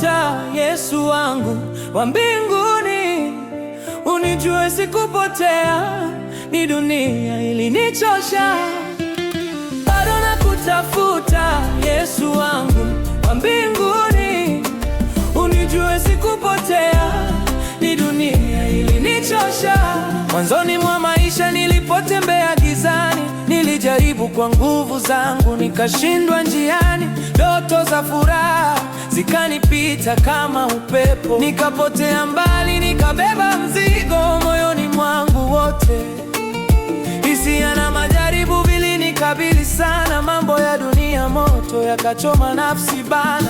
nikutafuta, Yesu wangu wa mbinguni, unijue sikupotea, ni dunia ilinichosha. Bado nakutafuta, Yesu wangu wa mbinguni, unijue sikupotea, ni dunia ilinichosha. Mwanzoni mwa maisha nilipotembea gizani, nilijaribu kwa nguvu zangu, nikashindwa njiani. Ndoto za furaha zikanipita kama upepo, nikapotea mbali, nikabeba mzigo moyoni mwangu wote. Hisia na majaribu vilinikabili sana, mambo ya dunia moto yakachoma nafsi bana.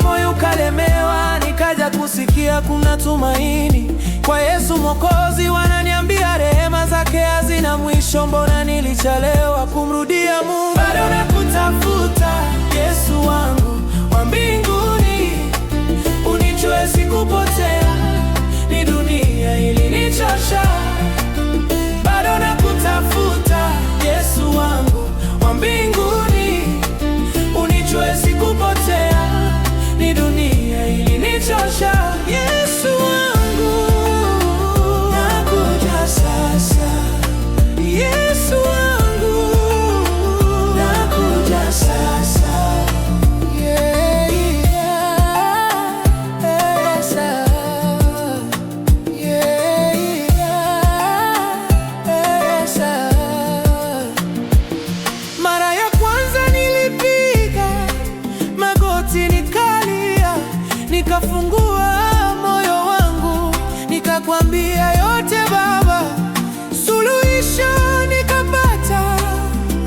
Moyo ukalemewa, nikaja kusikia kuna tumaini kwa Yesu Mwokozi. Wananiambia rehema zake hazina mwisho, mbona nilichelewa kumrudia Mungu? Bado nakutafuta, Yesu wangu wa mbinguni, unijue sikupotea, ni dunia ilinichosha. Bado nakutafuta, Yesu wangu wa mbinguni, unijue sikupotea, ni dunia ilinichosha. Yesu wangu, nakuja sasa. Yesu wangu, nakuja sasa. Yeah, yeah, yeah, yeah. Mara ya kwanza nilipiga magoti, nikalia, nikafungua moyo wangu, nikakwambia yote Baba. Suluhisho nikapata,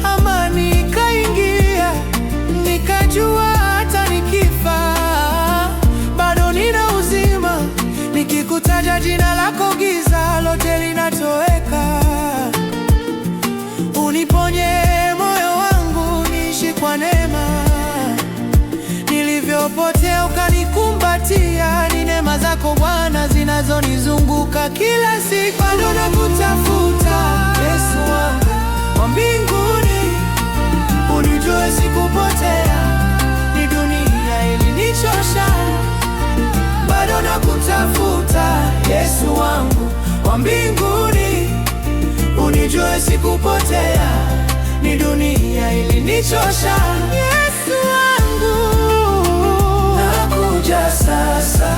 amani ikaingia, nikajua hata nikifa bado nina uzima. Nikikutaja jina lako, giza lote linatoweka. Uniponye moyo wangu, niishi kwa neema. Nilivyopotea ukanikumbatia, ni neema zako Bwana zinazonizunguka kila siku. Bado nakutafuta, Yesu wangu wa mbinguni, unijue sikupotea, ni dunia ilinichosha. Bado nakutafuta, Yesu wangu wa mbinguni, unijue sikupotea, ni dunia ilinichosha. Yesu wangu, nakuja sasa.